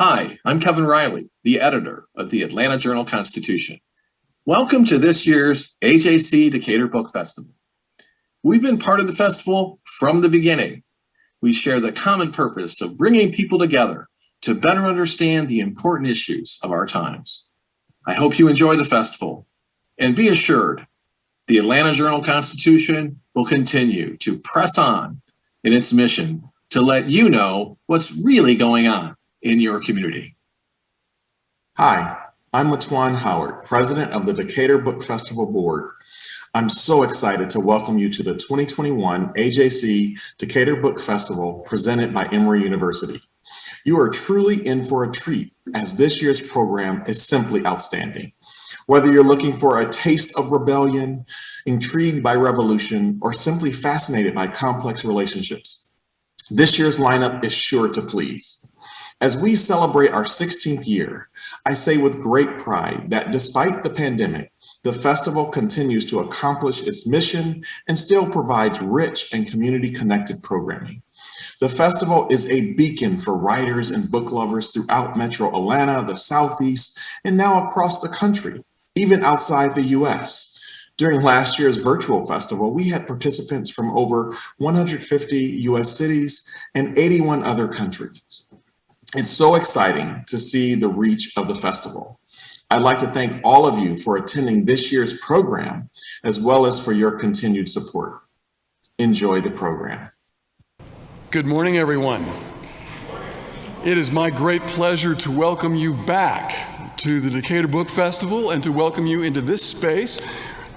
Hi, I'm Kevin Riley, the editor of the Atlanta Journal-Constitution. Welcome to this year's AJC Decatur Book Festival. We've been part of the festival from the beginning. We share the common purpose of bringing people together to better understand the important issues of our times. I hope you enjoy the festival, and be assured, the Atlanta Journal-Constitution will continue to press on in its mission to let you know what's really going on in your community. Hi, I'm LaTwan Howard, president of the Decatur Book Festival Board. I'm so excited to welcome you to the 2021 AJC Decatur Book Festival presented by Emory University. You are truly in for a treat, as this year's program is simply outstanding. Whether you're looking for a taste of rebellion, intrigued by revolution, or simply fascinated by complex relationships, this year's lineup is sure to please. As we celebrate our 16th year, I say with great pride that despite the pandemic, the festival continues to accomplish its mission and still provides rich and community-connected programming. The festival is a beacon for writers and book lovers throughout Metro Atlanta, the Southeast, and now across the country, even outside the U.S. During last year's virtual festival, we had participants from over 150 U.S. cities and 81 other countries. It's so exciting to see the reach of the festival. I'd like to thank all of you for attending this year's program, as well as for your continued support. Enjoy the program. Good morning, everyone. It is my great pleasure to welcome you back to the Decatur Book Festival and to welcome you into this space.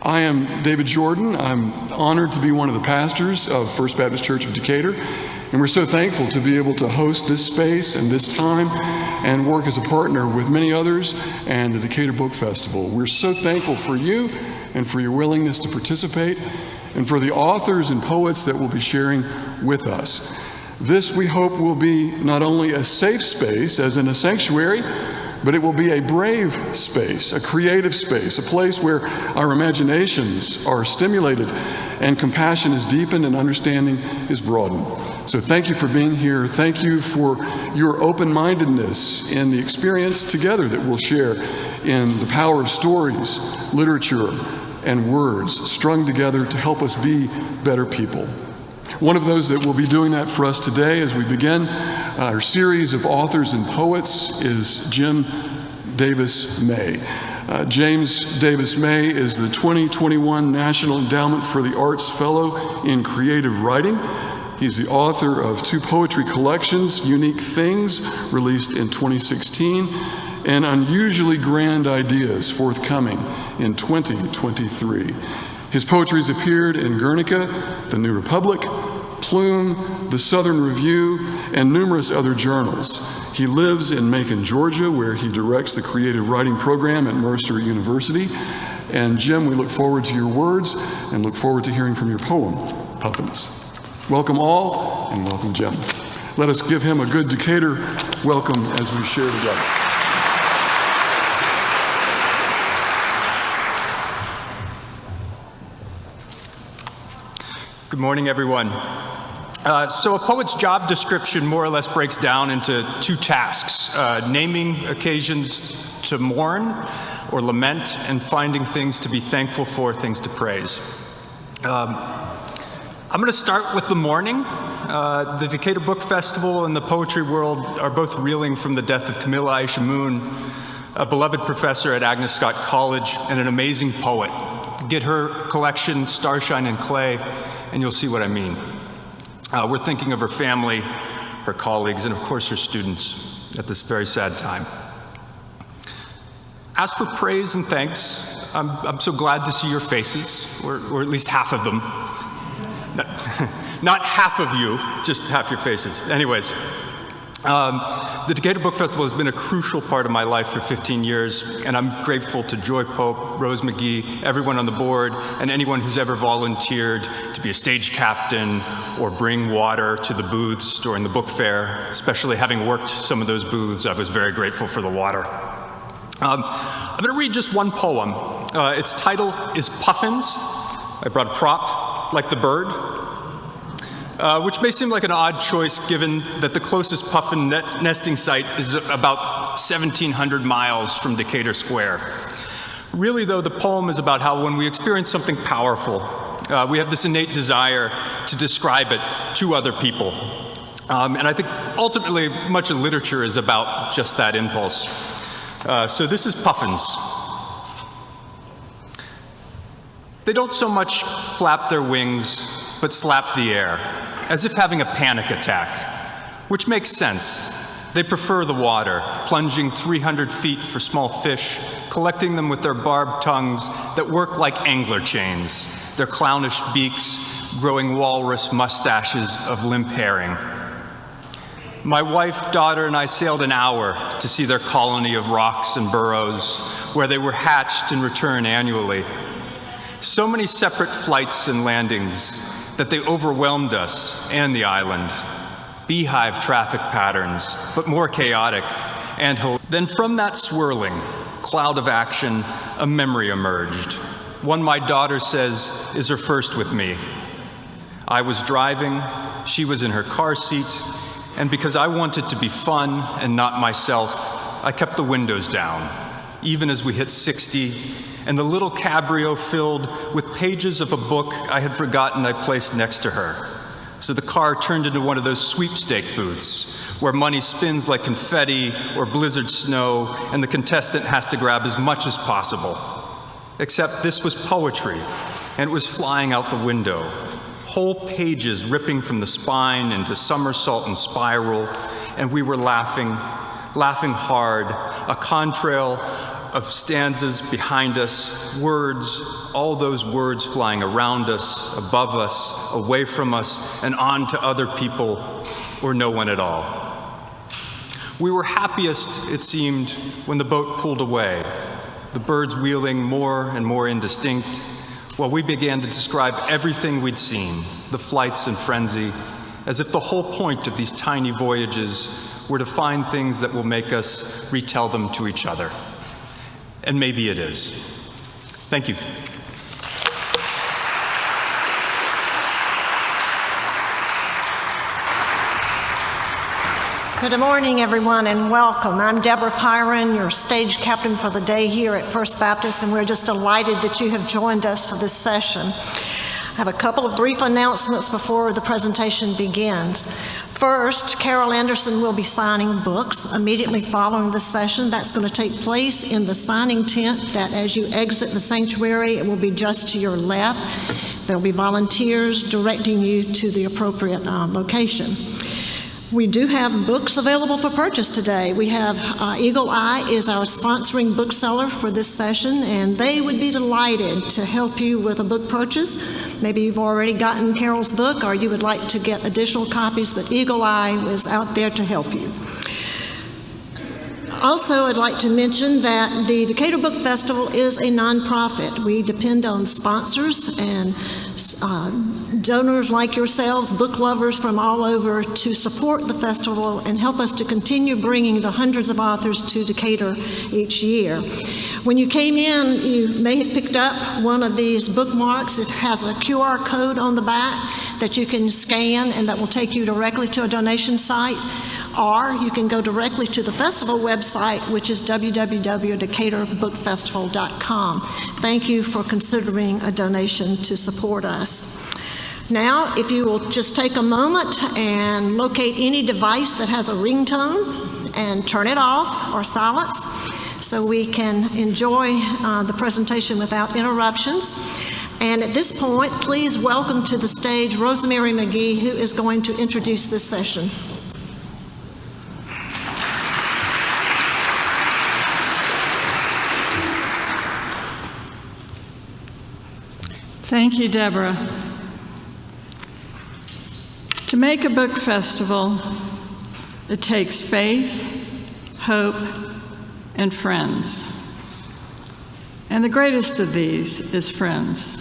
I am David Jordan. I'm honored to be one of the pastors of First Baptist Church of Decatur. And we're so thankful to be able to host this space and this time and work as a partner with many others and the Decatur Book Festival. We're so thankful for you and for your willingness to participate and for the authors and poets that will be sharing with us. This, we hope, will be not only a safe space, as in a sanctuary, but it will be a brave space, a creative space, a place where our imaginations are stimulated and compassion is deepened and understanding is broadened. So thank you for being here. Thank you for your open-mindedness in the experience together that we'll share in the power of stories, literature, and words strung together to help us be better people. One of those that will be doing that for us today as we begin our series of authors and poets is Jim Davis May. James Davis May is the 2021 National Endowment for the Arts Fellow in Creative Writing. He's the author of 2 poetry collections, Unique Things, released in 2016, and Unusually Grand Ideas, forthcoming in 2023. His poetry has appeared in Guernica, The New Republic, Plume, The Southern Review, and numerous other journals. He lives in Macon, Georgia, where he directs the creative writing program at Mercer University. And Jim, we look forward to your words and look forward to hearing from your poem, Puffins. Welcome all, and welcome Jim. Let us give him a good Decatur welcome as we share together. Good morning, everyone. So a poet's job description more or less breaks down into 2 tasks, naming occasions to mourn or lament and finding things to be thankful for, things to praise. I'm going to start with the mourning. The Decatur Book Festival and the poetry world are both reeling from the death of Camilla Aisha Moon, a beloved professor at Agnes Scott College and an amazing poet. Get her collection, Starshine and Clay, and you'll see what I mean. We're thinking of her family, her colleagues, and of course her students at this very sad time. As for praise and thanks, I'm so glad to see your faces, or at least half of them. Not half of you, just half your faces. Anyways, the Decatur Book Festival has been a crucial part of my life for 15 years, and I'm grateful to Joy Pope, Rosemary Magee, everyone on the board, and anyone who's ever volunteered to be a stage captain or bring water to the booths during the book fair. Especially having worked some of those booths, I was very grateful for the water. I'm going to read just one poem. Its title is Puffins. I brought a prop, like the bird. which may seem like an odd choice given that the closest puffin nesting site is about 1,700 miles from Decatur Square. Really, though, the poem is about how when we experience something powerful, we have this innate desire to describe it to other people. And I think ultimately much of literature is about just that impulse. So this is Puffins. They don't so much flap their wings, but slap the air, as if having a panic attack, which makes sense. They prefer the water, plunging 300 feet for small fish, collecting them with their barbed tongues that work like angler chains, their clownish beaks growing walrus mustaches of limp herring. My wife, daughter, and I sailed an hour to see their colony of rocks and burrows, where they were hatched and return annually. So many separate flights and landings that they overwhelmed us and the island. Beehive traffic patterns, but more chaotic. And then from that swirling cloud of action, a memory emerged. One my daughter says is her first with me. I was driving, she was in her car seat, and because I wanted to be fun and not myself, I kept the windows down, even as we hit 60, and the little cabrio filled with pages of a book I had forgotten I placed next to her. So the car turned into one of those sweepstake booths, where money spins like confetti or blizzard snow, and the contestant has to grab as much as possible. Except this was poetry, and it was flying out the window. Whole pages ripping from the spine into somersault and spiral, and we were laughing hard, a contrail of stanzas behind us, words, all those words flying around us, above us, away from us, and on to other people, or no one at all. We were happiest, it seemed, when the boat pulled away, the birds wheeling more and more indistinct, while we began to describe everything we'd seen, the flights and frenzy, as if the whole point of these tiny voyages were to find things that will make us retell them to each other. And maybe it is. Thank you. Good morning, everyone, and welcome. I'm Deborah Pyron, your stage captain for the day here at First Baptist, and we're just delighted that you have joined us for this session. I have a couple of brief announcements before the presentation begins. First, Carol Anderson will be signing books immediately following this session. That's going to take place in the signing tent that as you exit the sanctuary, it will be just to your left. There will be volunteers directing you to the appropriate location. We do have books available for purchase today. We have Eagle Eye is our sponsoring bookseller for this session, and they would be delighted to help you with a book purchase. Maybe you've already gotten Carol's book or you would like to get additional copies, but Eagle Eye is out there to help you. Also, I'd like to mention that the Decatur Book Festival is a nonprofit. We depend on sponsors and donors like yourselves, book lovers from all over, to support the festival and help us to continue bringing the hundreds of authors to Decatur each year. When you came in, you may have picked up one of these bookmarks. It has a QR code on the back that you can scan and that will take you directly to a donation site. Or you can go directly to the festival website, which is www.decaturbookfestival.com. Thank you for considering a donation to support us. Now, if you will just take a moment and locate any device that has a ringtone and turn it off or silence so we can enjoy the presentation without interruptions. And at this point, please welcome to the stage Rosemary Magee, who is going to introduce this session. Thank you, Deborah. To make a book festival, it takes faith, hope, and friends. And the greatest of these is friends.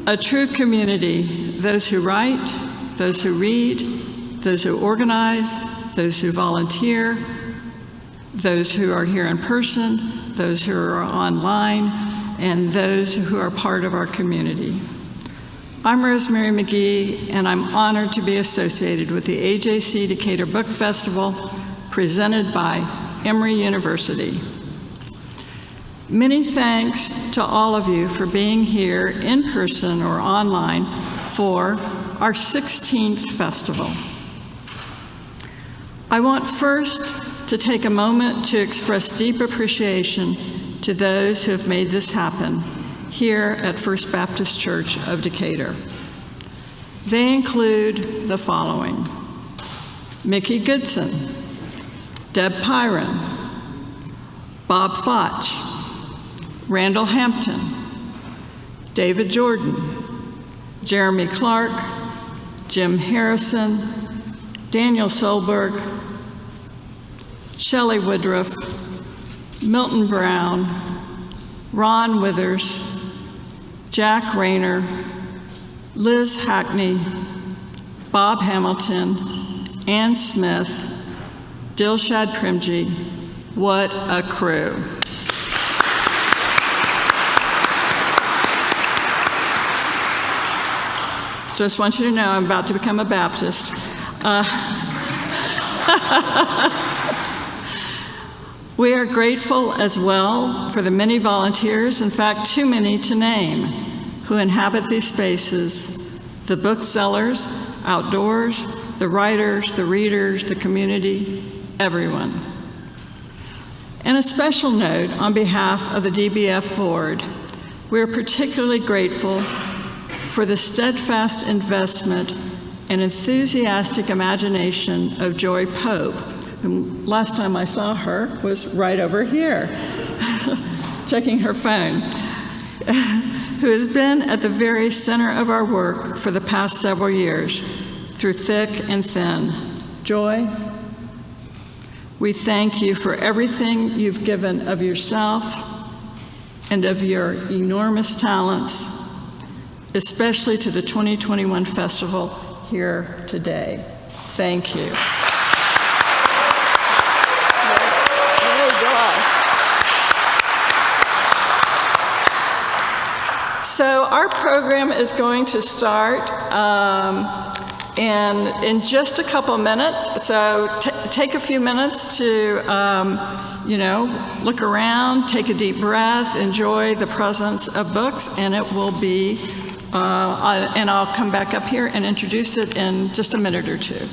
A true community, those who write, those who read, those who organize, those who volunteer, those who are here in person, those who are online, and those who are part of our community. I'm Rosemary Magee, and I'm honored to be associated with the AJC Decatur Book Festival, presented by Emory University. Many thanks to all of you for being here in person or online for our 16th festival. I want first to take a moment to express deep appreciation to those who have made this happen here at First Baptist Church of Decatur. They include the following: Mickey Goodson, Deb Pyron, Bob Foch, Randall Hampton, David Jordan, Jeremy Clark, Jim Harrison, Daniel Solberg, Shelley Woodruff, Milton Brown, Ron Withers, Jack Rayner, Liz Hackney, Bob Hamilton, Ann Smith, Dilshad Primji. What a crew. Just want you to know I'm about to become a Baptist. We are grateful as well for the many volunteers, in fact, too many to name, who inhabit these spaces: the booksellers, outdoors, the writers, the readers, the community, everyone. And a special note on behalf of the DBF board, we are particularly grateful for the steadfast investment and enthusiastic imagination of Joy Pope, who last time I saw her was right over here, checking her phone, who has been at the very center of our work for the past several years, through thick and thin. Joy, we thank you for everything you've given of yourself and of your enormous talents, especially to the 2021 festival here today. Thank you. So our program is going to start in just a couple minutes. So take a few minutes to, look around, take a deep breath, enjoy the presence of books, and it will be, and I'll come back up here and introduce it in just a minute or two.